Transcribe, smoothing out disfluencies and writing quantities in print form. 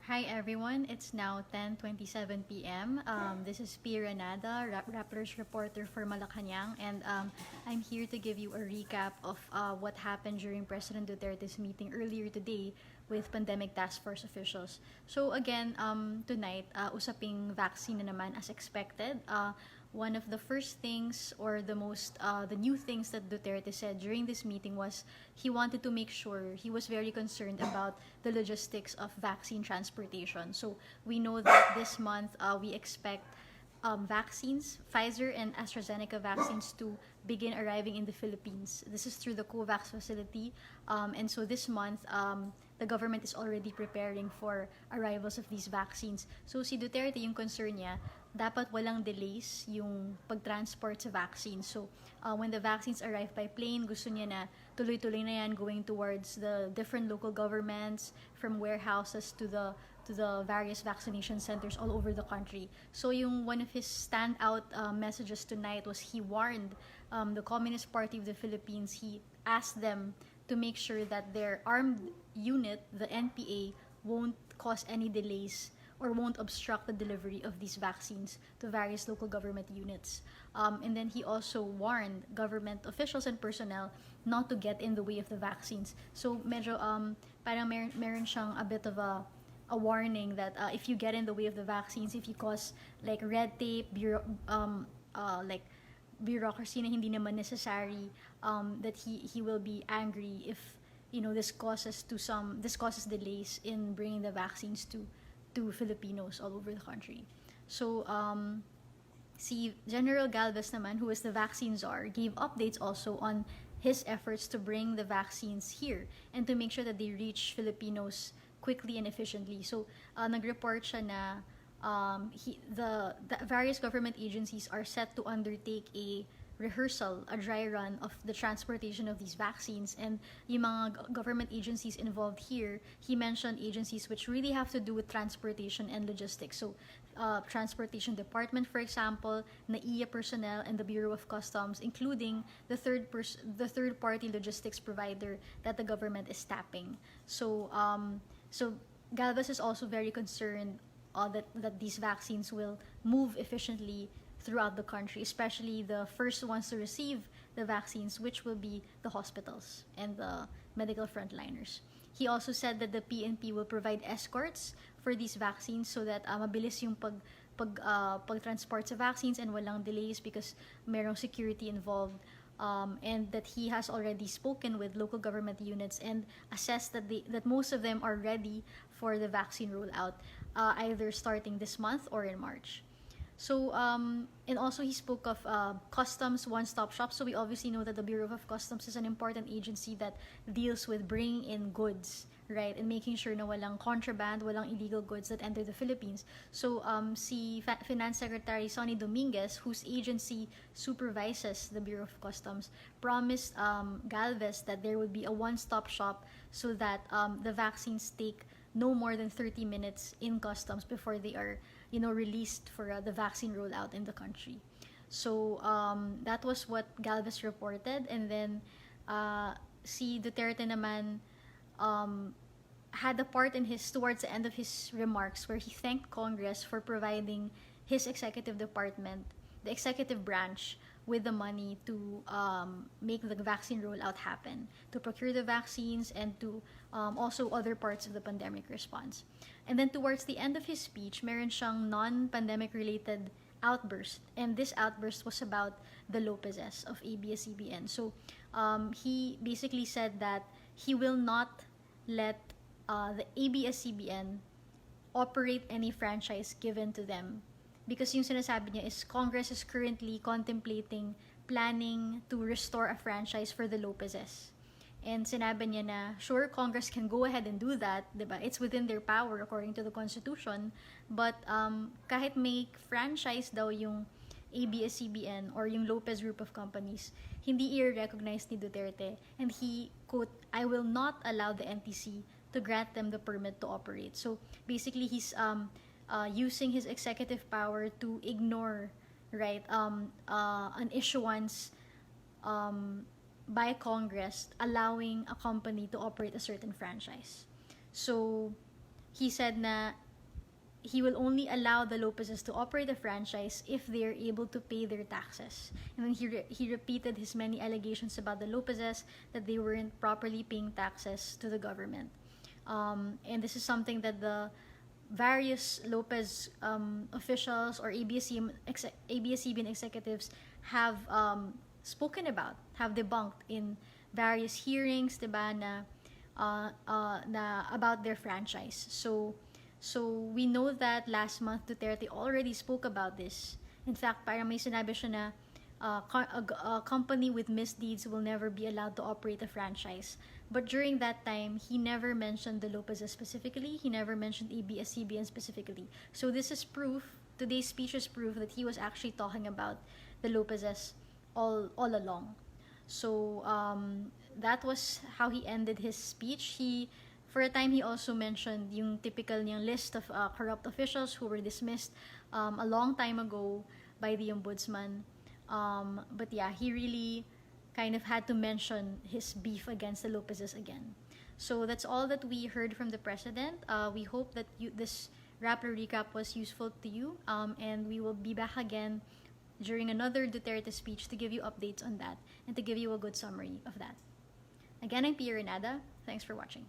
Hi everyone, it's now 10:27 p.m. This is P. Renada, Rappler's reporter for Malacanang, and I'm here to give you a recap of what happened during President Duterte's meeting earlier today with pandemic task force officials. So again, tonight, usaping vaccine na naman as expected. One of the first things or the new things that Duterte said during this meeting was he wanted to make sure he was very concerned about the logistics of vaccine transportation. So we know that this month we expect vaccines, Pfizer and AstraZeneca vaccines, to begin arriving in the Philippines. This is through the COVAX facility. And so this month, the government is already preparing for arrivals of these vaccines. So si Duterte, yung concern niya, dapat walang delays yung pag-transport sa vaccine. So when the vaccines arrive by plane, gusto niya na tuloy-tuloy na yan going towards the different local governments, from warehouses to the various vaccination centers all over the country. So yung one of his standout messages tonight was he warned the Communist Party of the Philippines. He asked them to make sure that their armed unit, the NPA, won't cause any delays or won't obstruct the delivery of these vaccines to various local government units. And then he also warned government officials and personnel not to get in the way of the vaccines. So medyo parang meron siyang a bit of a warning that if you get in the way of the vaccines, if you cause like red tape, like bureaucracy na hindi naman necessary, that he will be angry if this causes delays in bringing the vaccines to Filipinos all over the country. So si General Galvez naman, who is the vaccine czar, gave updates also on his efforts to bring the vaccines here and to make sure that they reach Filipinos quickly and efficiently. So nag-report siya na the various government agencies are set to undertake a dry run of the transportation of these vaccines, and yung mga government agencies involved here, he mentioned agencies which really have to do with transportation and logistics. So transportation department, for example, NAIA personnel, and the Bureau of Customs, including the third party logistics provider that the government is tapping. So Galvez is also very concerned that these vaccines will move efficiently throughout the country, especially the first ones to receive the vaccines, which will be the hospitals and the medical frontliners. He also said that the PNP will provide escorts for these vaccines so that mabilis yung pag-transport sa vaccines and walang delays because merong security involved. And that he has already spoken with local government units and assessed that most of them are ready for the vaccine rollout, either starting this month or in March. So, and also he spoke of customs one-stop shop. So we obviously know that the Bureau of Customs is an important agency that deals with bringing in goods, right? And making sure na walang contraband, walang illegal goods that enter the Philippines. So si Finance Secretary Sonny Dominguez, whose agency supervises the Bureau of Customs, promised Galvez that there would be a one-stop shop so that the vaccines take no more than 30 minutes in customs before they are released for the vaccine rollout in the country. So that was what Galvez reported. And then si Duterte naman had a part in towards the end of his remarks where he thanked Congress for providing his executive department, the executive branch, with the money to make the vaccine rollout happen, to procure the vaccines, and to also other parts of the pandemic response. And then towards the end of his speech, meron siyang non-pandemic related outburst. And this outburst was about the Lopezes of ABS-CBN. So he basically said that he will not let the ABS-CBN operate any franchise given to them. Because yung sinasabi niya is Congress is currently planning to restore a franchise for the Lopezes. And sinabi niya na, sure, Congress can go ahead and do that, diba? It's within their power according to the Constitution. But kahit may franchise daw yung ABS-CBN or yung Lopez Group of Companies, hindi i-recognize ni Duterte. And he, quote, "I will not allow the NTC to grant them the permit to operate." So basically, he's using his executive power to ignore, right, an issuance by Congress allowing a company to operate a certain franchise. So he said na he will only allow the Lopezes to operate a franchise if they are able to pay their taxes. And then he repeated his many allegations about the Lopezes that they weren't properly paying taxes to the government. And this is something that the various Lopez officials or ABS-CBN executives have spoken about, have debunked in various hearings, diba, na about their franchise. So we know that last month Duterte already spoke about this. In fact, parang may sinabi siya na a company with misdeeds will never be allowed to operate a franchise. But during that time, he never mentioned the Lopezes specifically. He never mentioned ABS-CBN specifically. So this is proof, today's speech is proof that he was actually talking about the Lopezes all along. So that was how he ended his speech. For a time, he also mentioned yung typical niyang list of corrupt officials who were dismissed a long time ago by the ombudsman. But yeah, he really kind of had to mention his beef against the Lopezes again. So that's all that we heard from the president. We hope that this Rappler Recap was useful to you, and we will be back again during another Duterte speech to give you updates on that and to give you a good summary of that. Again, I'm Pia Renada. Thanks for watching.